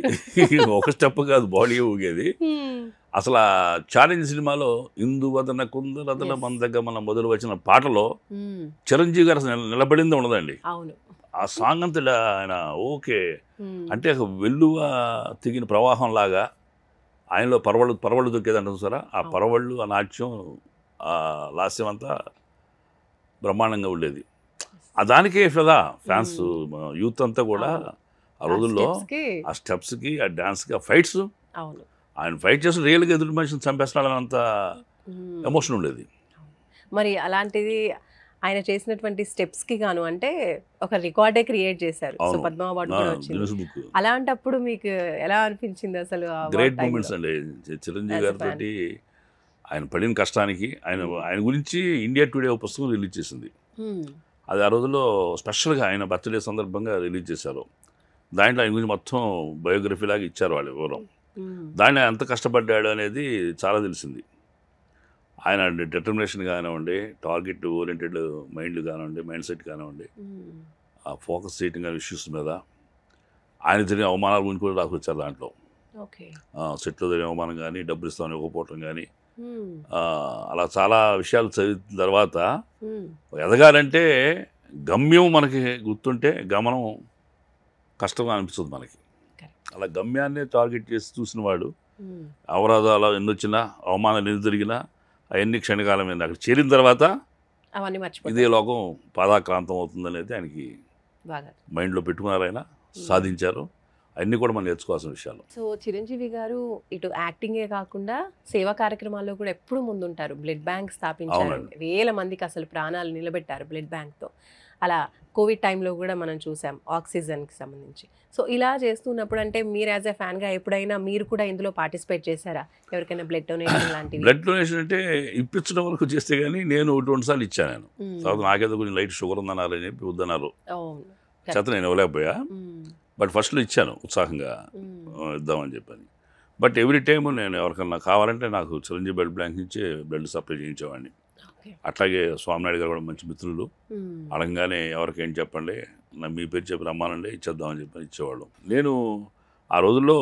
ఒక స్టెప్ కాదు, బాడీ ఊగేది. అసలు ఆ ఛాలెంజ్ సినిమాలో ఇందువదన కుందరదన మన దగ్గర మన మొదలు వచ్చిన పాటలో చిరంజీవి గారు నిలబడింది ఉండదండి. అవును, ఆ సాంగ్ అంతా ఆయన ఓకే అంటే వెల్లువ తెగిన ప్రవాహం లాగా ఆయనలో పరవళ్ళు దొక్కేదంటారు సార్. ఆ పరవళ్ళు, ఆ నాట్యం, ఆ లాస్యం అంతా బ్రహ్మాండంగా ఉండేది. ఆ దానికే కదా ఫ్యాన్స్ యూత్ అంతా కూడా ఆ రోజుల్లో ఆ స్టెప్స్కి, ఆ డాన్స్కి, ఆ ఫైట్స్, ఆయన ఫైట్ చేసి రియల్గా ఎదుటి మనిషిని చంపేస్తున్నాడని అంత ఎమోషన్ ఉండేది. మరి అలాంటిది ఆయన చేసినటువంటి స్టెప్స్కి గాను అంటే ఒక రికార్డే క్రియేట్ చేశారు. సో పద్మ అవార్డు కూడా వచ్చింది. అలాంటప్పుడు మీకు ఎలా అనిపించింది అసలు? గ్రేట్ మూమెంట్స్ అండి. చిరంజీవి గారితో ఆయన పడిన కష్టానికి ఆయన గురించి ఇండియా టుడే ఒక పుస్తకం రిలీజ్ చేసింది. అది ఆ రోజుల్లో స్పెషల్గా ఆయన బర్త్డే సందర్భంగా రిలీజ్ చేశారు. దాంట్లో ఆయన గురించి మొత్తం బయోగ్రఫీ లాగా ఇచ్చారు వాళ్ళు వివరం. దాన్ని ఎంత కష్టపడ్డాడు అనేది చాలా తెలిసింది. ఆయన డిటర్మినేషన్ కానివ్వండి, టార్గెట్ ఓరియంటెడ్ మైండ్ కానివ్వండి, మైండ్ సెట్ కానివ్వండి, ఆ ఫోకస్ చేయటం కానీ ఇష్యూస్ మీద ఆయన జరిగిన అవమానాల గురించి కూడా రాసుకొచ్చారు దాంట్లో. సెట్లో జరిగిన అవమానం కానీ, డబ్బులు ఇస్తామని ఇవ్వకపోవటం కానీ, అలా చాలా విషయాలు చదివిన తర్వాత ఎదగాలంటే గమ్యం మనకి గుర్తుంటే గమనం కష్టంగా అనిపిస్తుంది మనకి. అలా గమ్యాన్నే టార్గెట్ చేసి చూసిన వాడు అవరోధాలు ఎన్ని వచ్చినా, అవమానాలు ఎన్ని జరిగినా అవన్నీ క్షణకాలమైంది. అక్కడ చేరిన తర్వాత అవన్నీ మర్చిపోయి ఇదే లోకం పాదాక్రాంతం అవుతుందనేది ఆయనకి మైండ్లో పెట్టుకున్నారు. ఆయన సాధించారు. అన్నీ కూడా మనం నేర్చుకోవాల్సిన విషయాలు. సో చిరంజీవి గారు ఇటు యాక్టింగే కాకుండా సేవా కార్యక్రమాల్లో కూడా ఎప్పుడు ముందుంటారు. బ్లడ్ బ్యాంక్ స్థాపించారు, వేల మందికి అసలు ప్రాణాలు నిలబెట్టారు బ్లడ్ బ్యాంక్తో. అలా కోవిడ్ టైంలో కూడా మనం చూసాం ఆక్సిజన్కి సంబంధించి. సో ఇలా చేస్తున్నప్పుడు అంటే మీరు యాజ్ ఎ ఫ్యాన్గా ఎప్పుడైనా మీరు కూడా ఇందులో పార్టిసిపేట్ చేశారా? ఎవరికైనా బ్లడ్ డొనేషన్ లాంటివి? బ్లడ్ డొనేషన్ అంటే ఇప్పించడం వరకు చేస్తే కానీ నేను 2 సార్లు ఇచ్చాను. నేను తర్వాత నాకేదో కొంచెం లైట్ షుగర్ ఉందన్నారు అని చెప్పి వద్దన్నారు చేత నేను ఇవ్వలేకపోయా. బట్ ఫస్ట్లో ఇచ్చాను ఉత్సాహంగా ఇద్దామని చెప్పని. బట్ ఎవ్రీ టైము నేను ఎవరికన్నా కావాలంటే నాకు చిరంజీవి బ్లడ్ బ్యాంక్ నుంచి బ్లడ్ సప్లై చేయించేవాడిని. అట్లాగే స్వామినాయుడు గారు కూడా మంచి మిత్రులు. అడగగానే ఎవరికేం చెప్పండి, మీ పేరు చెప్పి రమ్మానండి ఇచ్చేద్దామని చెప్పి ఇచ్చేవాళ్ళు. నేను ఆ రోజుల్లో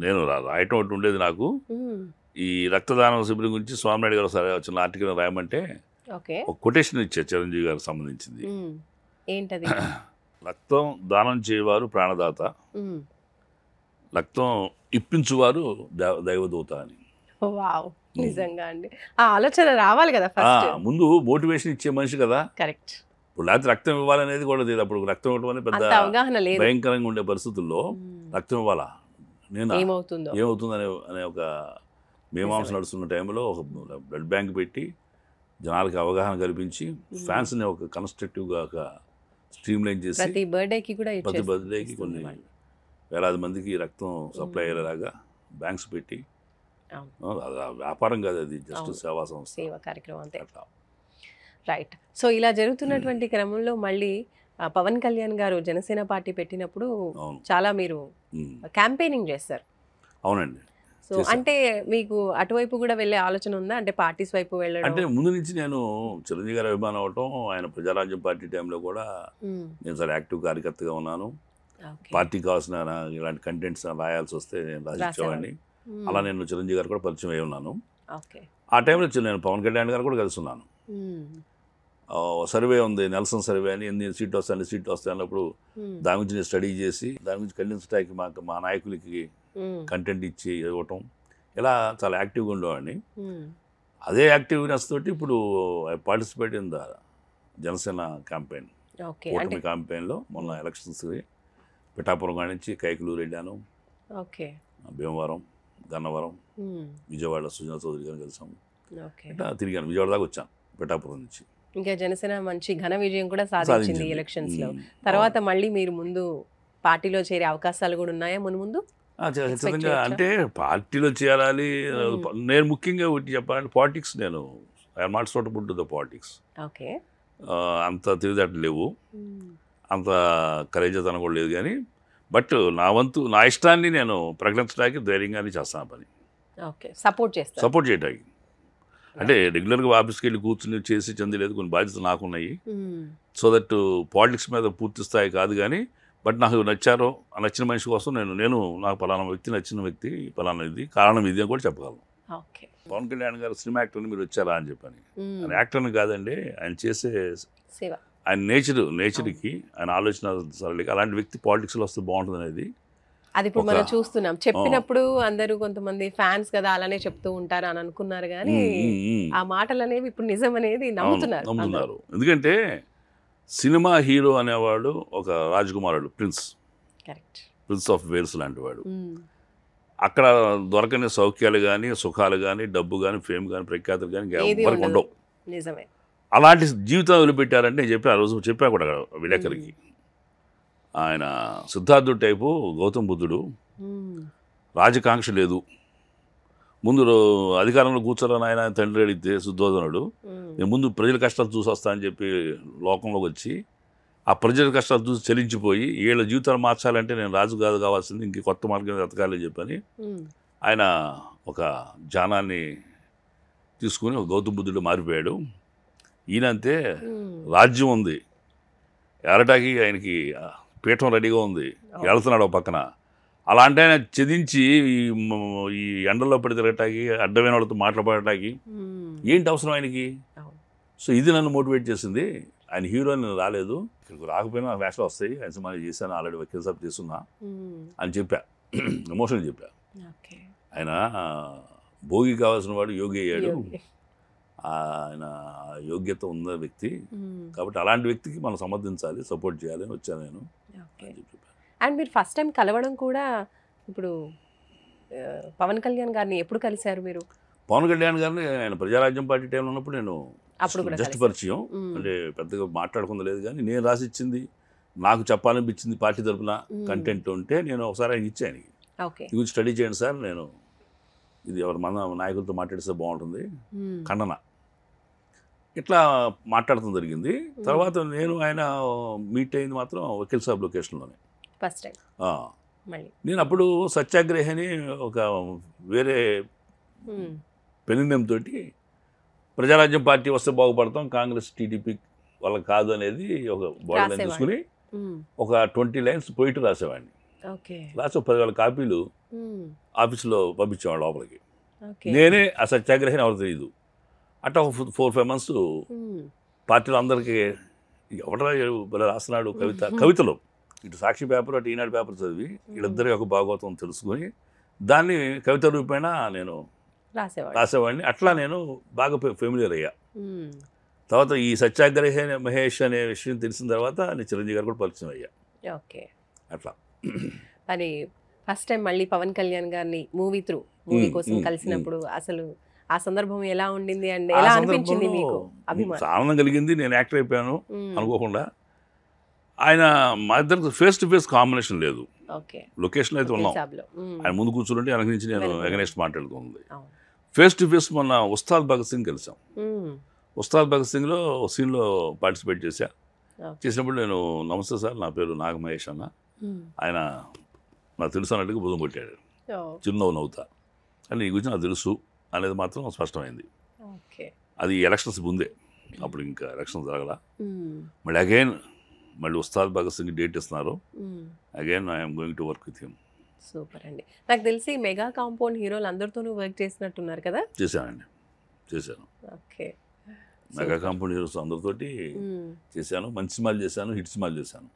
నేను రాయటం ఒకటి ఉండేది నాకు. ఈ రక్తదానం శిబిరం గురించి స్వామినాయుడు గారు ఒకసారి వచ్చిన ఆర్టికల్ రాయమంటే ఒక కొటేషన్ ఇచ్చారు చిరంజీవి గారికి సంబంధించింది. ఏంటది? రక్తం దానం చేయవారు ప్రాణదాత, రక్తం ఇప్పించువారు దైవదూత అని. నిజంగా అండి, ఆ ఆలోచన రావాలి కదా ఫస్ట్. ముందు మోటివేషన్ ఇచ్చే మనిషి కదా. కరెక్ట్. ఇప్పుడు లేకపోతే రక్తం ఇవ్వాలనేది కూడా లేదు. అప్పుడు రక్తం ఇవ్వడం అనేది పెద్ద భయంకరంగా ఉండే పరిస్థితుల్లో రక్తం ఇవ్వాలా, నేను ఏమవుతుంది అనే ఒక మీమాంస నడుస్తున్న టైంలో ఒక బ్లడ్ బ్యాంక్ పెట్టి జనాలకి అవగాహన కల్పించి ఫ్యాన్స్ని ఒక కన్స్ట్రక్టివ్గా ఒక స్ట్రీమ్ లైన్ చేసి ప్రతి బర్త్డేకి కొన్ని వేలాది మందికి రక్తం సప్లై అయ్యేలాగా బ్యాంక్స్ పెట్టి, వ్యాపారం కాదు అది, జస్ట్ సేవా సంస్థ, సేవా కార్యక్రమం అంతే. రైట్. సో ఇలా జరుగుతున్నటువంటి క్రమంలో మళ్ళీ పవన్ కళ్యాణ్ గారు జనసేన పార్టీ పెట్టినప్పుడు చాలా మీరు క్యాంపెయినింగ్ చేస్తారు. అవునండి. సో అంటే మీకు అటువైపు కూడా వెళ్ళే ఆలోచన ఉందా? అంటే పార్టీస్ వైపు వెళ్ళడం? అంటే ముందు నుంచి నేను చిరంజీవి గారి అభిమానం అవటం, ఆయన ప్రజారాజ్యం పార్టీ టైంలో కూడా నేను చాలా యాక్టివ్ కార్యకర్తగా ఉన్నాను. పార్టీకి కావాల్సిన ఇలాంటి కంటెంట్స్ రాయాల్సి వస్తే నేను రాసిచ్చేవాడిని. అలా నేను చిరంజీవి గారు కూడా పరిచయం అయి ఉన్నాను. ఆ టైంలో నేను పవన్ కళ్యాణ్ గారు కూడా కలిసి ఉన్నాను. సర్వే ఉంది, నెల్సన్ సర్వే అని, ఎన్ని సీట్లు వస్తాయి అన్నప్పుడు దాని గురించి నేను స్టడీ చేసి దాని గురించి ఖండించడానికి మా నాయకులకి కంటెంట్ ఇచ్చి ఇవ్వటం, ఇలా చాలా యాక్టివ్గా ఉండేవాడిని. అదే యాక్టివ్నెస్ తోటి ఇప్పుడు I participate in the Janasena campaign, కూటమి క్యాంపెయిన్లో. మొన్న ఎలక్షన్స్ పిఠాపురం కాడి నుంచి కైకలూరు వెళ్ళాను, భీమవరం, గన్నవరం, విజయవాడ సుజనా చౌదరి గారిని కలిసాము. ఇట్లా తిరిగాను, విజయవాడ దాకా వచ్చాను పిఠాపురం నుంచి. ఇంకా జనసేన మంచి ఘన విజయం కూడా సాధించింది ఎలక్షన్స్ లో. తర్వాత మళ్ళీ మీరు ముందు పార్టీలో చేరే అవకాశాలు కూడా ఉన్నాయా ముందు? ఖచ్చితంగా. అంటే పార్టీలో చేరాలి, నేను ముఖ్యంగా ఒకటి చెప్పాలంటే పాలిటిక్స్, నేను I'm not suitable to the politics. అంత తెలివితేటలు లేవు. అంత కరేజతనం కూడా లేదు కానీ బట్ నా వంతు నా ఇష్టాన్ని నేను ప్రకటించడానికి ధైర్యంగానే చేస్తాను పని. ఓకే, సపోర్ట్ చేస్తాను. సపోర్ట్ చేయడానికి అంటే రెగ్యులర్గా ఆఫీస్కి వెళ్ళి కూర్చుని చేసి చెందలేదు, కొన్ని బాధ్యతలు నాకున్నాయి. సో దట్ పాలిటిక్స్ మీద పూర్తి స్థాయి కాదు కానీ బట్ నాకు నచ్చిన మనిషి కోసం నేను నాకు పలానా వ్యక్తి నచ్చిన వ్యక్తి పలానా ఇది కారణం ఇది అని కూడా చెప్పగలను. ఓకే, పవన్ కళ్యాణ్ గారు సినిమా యాక్టర్ని మీరు వచ్చారా అని చెప్పని. ఆయన యాక్టర్ని కాదండి, ఆయన చేసే సేవ, ఆయన నేచర్కి ఆయన ఆలోచన సరళికి అలాంటి వ్యక్తి పాలిటిక్స్లో వస్తే బాగుంటుంది అనేది అది ఇప్పుడు మనం చూస్తున్నాం. చెప్పినప్పుడు అందరూ కొంతమంది ఫ్యాన్స్ కదా అలానే చెప్తూ ఉంటారు అని అనుకున్నారు కానీ ఆ మాటలు అనేవి ఇప్పుడు నిజం అనేది నమ్ముతున్నారు. ఎందుకంటే సినిమా హీరో అనేవాడు ఒక రాజకుమారుడు, ప్రిన్స్ ఆఫ్ వేల్స్ లాంటి వాడు. అక్కడ దొరకని సౌఖ్యాలు కానీ సుఖాలు కానీ డబ్బు కానీ ఫేమ్ కానీ ప్రఖ్యాతులు కానీ ఎవరికి ఉండవు. నిజమే. అలాంటి జీవితం వదిలిపెట్టారంటే నేను చెప్పి ఆ రోజు చెప్పా కూడా విలేకరికి. ఆయన సిద్ధార్థుడు టైపు గౌతమ్ బుద్ధుడు, రాజకాంక్ష లేదు. ముందు అధికారంలో కూర్చోరని ఆయన తండ్రి అడిగితే శుద్ధోధనుడు నేను ముందు ప్రజల కష్టాలు చూసి వస్తా అని చెప్పి లోకంలోకి వచ్చి ఆ ప్రజల కష్టాలు చూసి చెలించిపోయి వీళ్ళ జీవితాలు మార్చాలంటే నేను రాజు కాదు కావాల్సింది ఇంక కొత్త మార్గం ఎతకాలని చెప్పని ఆయన ఒక జానాన్ని తీసుకుని ఒక గౌతమ బుద్ధుడు మారిపోయాడు. ఈయనంతే రాజ్యం ఉంది, ఎరటాకి ఆయనకి పీఠం రెడీగా ఉంది, వెళ్తున్నాడు ఒక పక్కన. అలాంటి ఆయన చెదించి ఈ ఎండల్లో పడి తిరగటానికి అడ్డమైన వాళ్ళతో మాట్లాడటానికి ఏంటి అవసరం ఆయనకి? సో ఇది నన్ను మోటివేట్ చేసింది. ఆయన హీరో నేను రాలేదు, ఇక్కడికి రాకపోయినా వేషాలు వస్తాయి, ఆయన సినిమా చేశాను, ఆల్రెడీ వకీల్ సాబ్ చేస్తున్నా అని చెప్పా, ఎమోషనల్ చెప్పా. ఆయన భోగి కావాల్సిన వాడు యోగి అయ్యాడు, ఆయన యోగ్యత ఉన్న వ్యక్తి కాబట్టి అలాంటి వ్యక్తికి మనం సమర్థించాలి, సపోర్ట్ చేయాలి అని వచ్చాను నేను. అండ్ మీరు ఫస్ట్ టైం కలవడం కూడా ఇప్పుడు పవన్ కళ్యాణ్ గారిని ఎప్పుడు కలిశారు మీరు? పవన్ కళ్యాణ్ గారిని ఆయన ప్రజారాజ్యం పార్టీ టైంలో ఉన్నప్పుడు నేను జస్ట్ పరిచయం, అంటే పెద్దగా మాట్లాడుకుంది లేదు కానీ నేను రాసిచ్చింది నాకు చెప్పాలనిపించింది పార్టీ తరఫున కంటెంట్ ఉంటే నేను ఒకసారి ఆయన ఇచ్చాను. ఇది గురించి స్టడీ చేయండి సార్, నేను ఇది ఎవరి మన నాయకులతో మాట్లాడిస్తే బాగుంటుంది ఖండన ఇట్లా మాట్లాడటం జరిగింది. తర్వాత నేను ఆయన మీట్ అయింది మాత్రం వకీల్ సాబ్ లొకేషన్లోనే ఫస్ట్ టైం. నేను అప్పుడు సత్యాగ్రహని ఒక వేరే పెన్నినేమ్ తోటి ప్రజారాజ్యం పార్టీ వస్తే బాగుపడతాం, కాంగ్రెస్ టీడీపీ వాళ్ళకి కాదు అనేది ఒక బాడీ లైన్ తీసుకుని ఒక 20 లైన్స్ పోయిట్ రాసేవాడిని. రాసి 10,000 కాపీలు ఆఫీసులో పంపించేవాడు లోపలికి. నేనే ఆ సత్యాగ్రహని ఎవరు తెలియదు. అట్లా ఒక 4-5 months పార్టీలో అందరికీ ఎవడ రాస్తున్నాడు కవితలు ఇటు సాక్షి పేపర్ అటు ఈనాడు పేపర్ చదివి వీళ్ళిద్దరి ఒక భాగవతం తెలుసుకుని దాన్ని కవిత రూపేణ నేను రాసేవాడిని. అట్లా నేను బాగా ఫెమిలియర్ అయ్యా. తర్వాత ఈ సత్యాగ్రహ మహేష్ అనే విషయం తెలిసిన తర్వాత నేను చిరంజీవి గారు కూడా పరిచయం అయ్యా. ఓకే, అట్లా మరి ఫస్ట్ టైం మళ్ళీ పవన్ కళ్యాణ్ గారిని మూవీ కోసం కలిసినప్పుడు అసలు ఆ సందర్భం ఎలా ఉండింది అండి? ఎలా అనిపించింది మీకు? ఆనందం కలిగింది. నేను యాక్టర్ అయిపోయాను అనుకోకుండా. ఆయన మా ఇద్దరికి ఫేస్ టు ఫేస్ కాంబినేషన్ లేదు, లొకేషన్ అయితే ఉన్నాం. ఆయన ముందు కూర్చుంటే వెనక నుంచి నేను ఎగనెస్ట్ మాట్లాడుతుంది. ఫేస్ టు ఫేస్ మొన్న ఉస్తాద్ భగత్ సింగ్ కలిసాం. ఉస్తాద్ భగత్ సింగ్లో సీన్లో పార్టిసిపేట్ చేసినప్పుడు నేను నమస్తే సార్ నా పేరు నాగమహేష్ అన్న, ఆయన నాకు తెలుసు అన్నట్టుగా భుజం కొట్టాడు, చిరునవ్వు నవ్వుతా అని నీ గురించి నాకు తెలుసు అనేది మాత్రం స్పష్టమైంది. అది ఎలక్షన్స్ ముందే, అప్పుడు ఇంకా ఎలక్షన్ జరగల. మళ్ళీ ఉస్తాద్ భగత్ సింగ్ డేట్ ఇస్తున్నారు. Again I'm going to work with him. Super అండి. నాకు తెలిసి మెగా కాంపౌండ్ హీరోలు అందరితోనూ వర్క్ చేసినట్టున్నారు కదా? చేశాను. ఓకే, మెగా కాంపౌండ్ హీరోస్ అందరితోటి చేశాను. మంచి సినిమాలు చేశాను, హిట్ సినిమాలు చేశాను.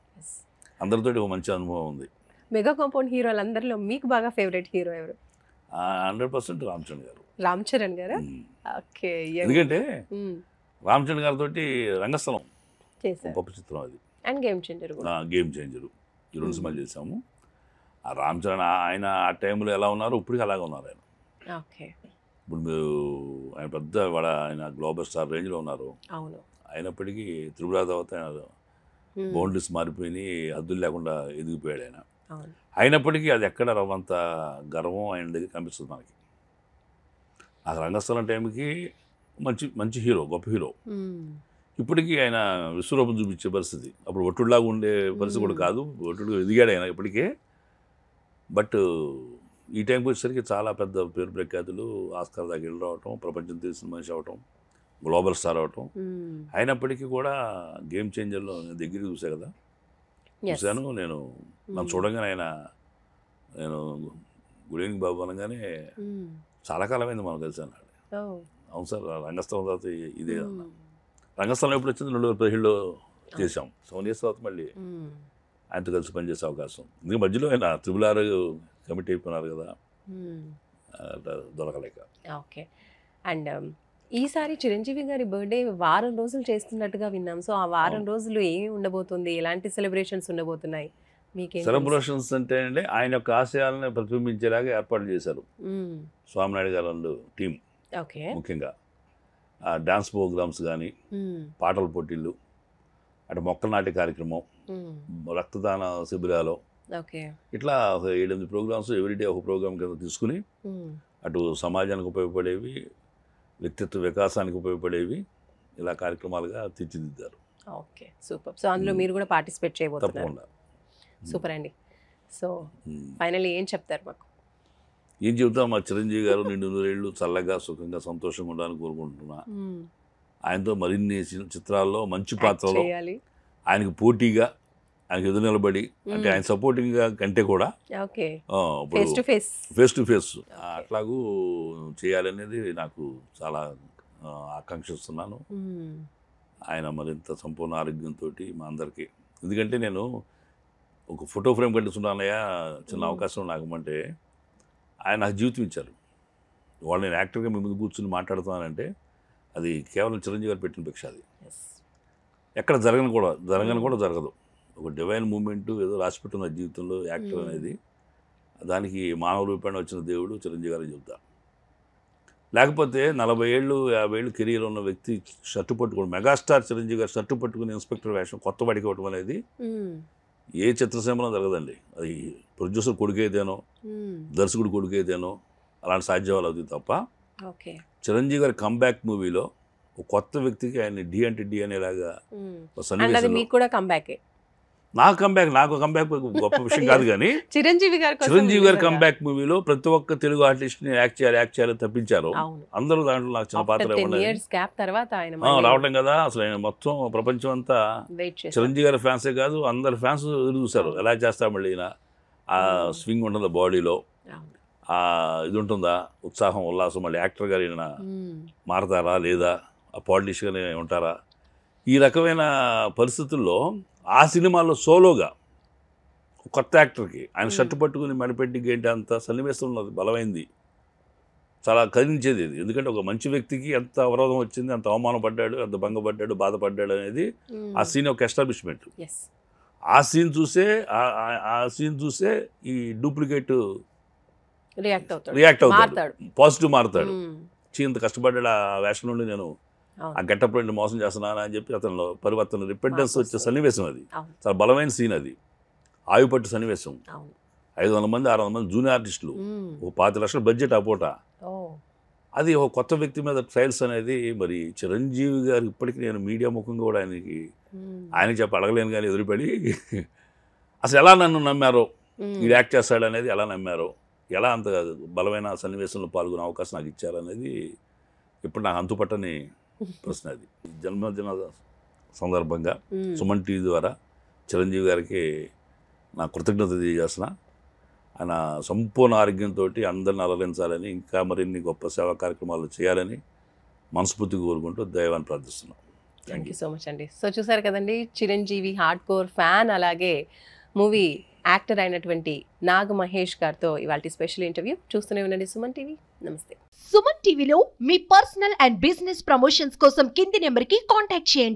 అందరితోటి ఒక మంచి అనుభవం ఉంది. మెగా కాంపౌండ్ హీరోలు అందరిలో మీకు బాగా ఫేవరెట్ హీరో ఎవరు? 100% రామ్ చరణ్ గారు. రామ్ చరణ్ గారా? ఓకే. ఎందుకంటే రామ్ చరణ్ గారితో రంగస్థలం చేశారు, గొప్ప చిత్రం అది. అండ్ గేమ్ చేంజర్ ఈ 2 సినిమాలు చేశాము. ఆ రామ్ చరణ్ ఆయన ఆ టైంలో ఎలా ఉన్నారు ఇప్పటికీ అలాగే ఉన్నారు ఆయన. ఓకే, ఇప్పుడు ఆయన పెద్ద ఆయన గ్లోబల్ స్టార్ రేంజ్లో ఉన్నారు. అవును. అయినప్పటికీ త్రిపుర తర్వాత బౌండరీస్ మారిపోయి హద్దులు లేకుండా ఎదిగిపోయాడు ఆయన. అయినప్పటికీ అది ఎక్కడ రవ్వంత గర్వం ఆయన దగ్గర కనిపిస్తుంది మనకి. ఆ రంగస్థలం టైంకి మంచి హీరో, గొప్ప హీరో. ఇప్పటికీ ఆయన విశ్వరూపం చూపించే పరిస్థితి. అప్పుడు ఒట్టులాగా ఉండే పరిస్థితి కూడా కాదు, ఒట్టుగా ఎదిగాడు ఆయన ఇప్పటికే. బట్ ఈ టైంకి వచ్చేసరికి చాలా పెద్ద పేరు ప్రఖ్యాతులు, ఆస్కార్ దాకా వెళ్ళి రావటం, ప్రపంచం తెలిసిన మనిషి అవటం, గ్లోబల్ స్టార్ అవటం. అయినప్పటికీ కూడా గేమ్ చేంజర్లో నేను దగ్గర చూసా కదా, చూశాను. నేను నన్ను చూడంగానే నేను గుడ్ ఈవినింగ్ బాబు అనగానే చాలా కాలమైంది మనం కలిసి అన్నాడు. అవును సార్, రంగస్థలం తర్వాత ఇదే అన్నా. రంగస్థలం ఎప్పుడు వచ్చింది 2017లో చేసాం. 7 years తర్వాత మళ్ళీ ఆయనతో కలిసి పనిచేసే అవకాశం. ఇందుకు మధ్యలో ఆయన RRR కమిటీ అయిపోయినారు కదా, దొరకలేక. ఓకే. అండ్ ఈసారి చిరంజీవి గారి బర్త్డే వారం రోజులు చేస్తున్నట్టుగా విన్నాం. సో ఆ వారం రోజులు ఏమి ఉండబోతుంది, ఎలాంటి సెలబ్రేషన్స్ ఉండబోతున్నాయి మీకు? సెలబ్రేషన్స్ అంటే అండి ఆయన యొక్క ఆశయాలను ప్రతిబింబించేలాగా ఏర్పాటు చేశారు స్వామినాయుడు గారు టీం. ఓకే. ముఖ్యంగా డాన్స్ ప్రోగ్రామ్స్ కానీ, పాటల పోటీలు, అటు మొక్కల నాటి కార్యక్రమం, రక్తదాన శిబిరాలు, ఇట్లా ఒక 7-8 ప్రోగ్రామ్స్ ఎవ్రీడే ఒక ప్రోగ్రామ్ కింద తీసుకుని అటు సమాజానికి ఉపయోగపడేవి, వ్యక్తిత్వ వికాసానికి ఉపయోగపడేవి ఇలా కార్యక్రమాలుగా తీర్చిదిద్దారు. Okay, super. సో అందులో మీరు కూడా పార్టిసిపేట్ చేయబోతున్నారు? తప్పకుండా. సూపర్ అండి. సో ఫైనల్లీ ఏం చెప్తారు మాకు? ఏం చెబుతాం, మా చిరంజీవి గారు 200 ఏళ్ళు చల్లగా సుఖంగా సంతోషంగా ఉండాలని కోరుకుంటున్నా. ఆయనతో మరిన్ని చిత్రాల్లో మంచి పాత్రలో ఆయనకు పోటీగా, ఆయనకు ఎదురు నిలబడి, అంటే ఆయన సపోర్టింగ్గా కంటే కూడా ఫేస్ టు ఫేస్ అట్లాగూ చేయాలనేది నాకు చాలా ఆకాంక్షిస్తున్నాను. ఆయన మరింత సంపూర్ణ ఆరోగ్యంతో మా అందరికీ, ఎందుకంటే నేను ఒక ఫోటో ఫ్రేమ్ కట్టిస్తున్నానయ్యా, చిన్న అవకాశం నాకు అంటే ఆయన నాకు జీవితం ఇచ్చారు. వాళ్ళు నేను యాక్టర్గా మీ ముందు కూర్చుని మాట్లాడుతున్నానంటే అది కేవలం చిరంజీవి గారు పెట్టిన భిక్ష. అది ఎక్కడ జరగను కూడా జరగదు. ఒక డివైన్ మూమెంట్ ఏదో రాసిపెట్టున్న జీవితంలో యాక్టర్ అనేది, దానికి మానవ రూపాన్ని వచ్చిన దేవుడు చిరంజీవి గారు చెబుతా. లేకపోతే 40 ఏళ్ళు 50 ఏళ్ళు కెరీర్ ఉన్న వ్యక్తి షర్టు పట్టుకోవడం, మెగాస్టార్ చిరంజీవి గారు షర్టు పట్టుకుని ఇన్స్పెక్టర్ వేషం కొత్త వాడికి ఇవ్వడం అనేది ఏ చిత్రసీమలో జరగదండి. అది ప్రొడ్యూసర్ కొడుకైతేనో, దర్శకుడు కొడుకైతేనో అలాంటి సాధ్యాలు అవుతుంది తప్ప. చిరంజీవి గారి కంబ్యాక్ మూవీలో ఒక కొత్త వ్యక్తికి ఆయన డి అంటే డి అనేలాగా నాకు కంబ్యాక్ గొప్ప విషయం కాదు, కానీ చిరంజీవి గారి కంబ్యాక్ మూవీలో ప్రతి ఒక్క తెలుగు ఆర్టిస్ట్ని యాక్ట్ చేయాలి తప్పించారు అందరూ. దాంట్లో నాకు చిన్న పాత్ర రావటం కదా, అసలు ఆయన మొత్తం ప్రపంచం అంతా చిరంజీవి గారి ఫ్యాన్సే కాదు అందరు ఫ్యాన్స్ ఎదురు చూశారు. ఎలా చేస్తా మళ్ళీ ఈయన, ఆ స్వింగ్ ఉంటుందా బాడీలో, ఇది ఉంటుందా ఉత్సాహం ఉల్లాసం, మళ్ళీ యాక్టర్ గారు ఈయన మారతారా లేదా, ఆ పాలిటిషియన్గానే ఉంటారా, ఈ రకమైన పరిస్థితుల్లో ఆ సినిమాలో సోలోగా కొత్త యాక్టర్కి ఆయన షర్టు పట్టుకుని మెడపెట్టి గేంటి అంత సన్నివేశం ఉన్నది, బలమైంది, చాలా కదిలించేది ఇది. ఎందుకంటే ఒక మంచి వ్యక్తికి ఎంత అవరోధం వచ్చింది, ఎంత అవమానం పడ్డాడు, ఎంత భంగపడ్డాడు, బాధపడ్డాడు అనేది ఆ సీన్ ఒక ఎస్టాబ్లిష్మెంట్. ఆ సీన్ చూసే ఈ డూప్లికేట్ రియాక్ట్ అవుతాడు, పాజిటివ్ మారుతాడు. ఇంత కష్టపడ్డాడు ఆ వేషం నుండి, నేను ఆ గెటప్ నుండి మోసం చేస్తున్నాను అని చెప్పి అతను పరివర్తన రిపెంటెన్స్ వచ్చే సన్నివేశం. అది చాలా బలమైన సీన్, అది ఆయుపట్టు సన్నివేశం. 500 మంది 600 మంది జూనియర్ ఆర్టిస్టులు, ఒక 5 లక్షల బడ్జెట్ ఆ పూట. అది ఒక కొత్త వ్యక్తి మీద ట్రయల్స్ అనేది. మరి చిరంజీవి గారు ఇప్పటికీ నేను మీడియా ముఖంగా కూడా ఆయనకి చెప్పి అడగలేను, కానీ ఎదురుపడి అసలు ఎలా నన్ను నమ్మారో, ఇది యాక్ట్ చేస్తాడు అనేది ఎలా నమ్మారో, ఎలా అంత బలమైన సన్నివేశంలో పాల్గొనే అవకాశం నాకు ఇచ్చారనేది ఇప్పుడు నాకు అంతుపట్టని ప్రశ్న. అది జన్మదిన సందర్భంగా సుమన్ టీవీ ద్వారా చిరంజీవి గారికి నా కృతజ్ఞత తెలియజేస్తున్నా. ఆయన సంపూర్ణ ఆరోగ్యంతో అందరిని అలరించాలని, ఇంకా మరిన్ని గొప్ప సేవా కార్యక్రమాలు చేయాలని మనస్ఫూర్తిగా కోరుకుంటూ దైవాన్ని ప్రార్థిస్తున్నాం. థ్యాంక్ యూ సో మచ్ అండి. సో చూసారు కదండి, చిరంజీవి హార్డ్ కోర్ ఫ్యాన్, అలాగే మూవీ యాక్టర్ అయినటువంటి నాగ మహేష్ గారితో ఇవాళ స్పెషల్ ఇంటర్వ్యూ. చూస్తూనే ఉండండి సుమన్ టీవీ. నమస్తే. సుమన్ టీవీలో మీ పర్సనల్ అండ్ బిజినెస్ ప్రమోషన్స్ కోసం కింది నెంబర్కి కాంటాక్ట్ చేయండి.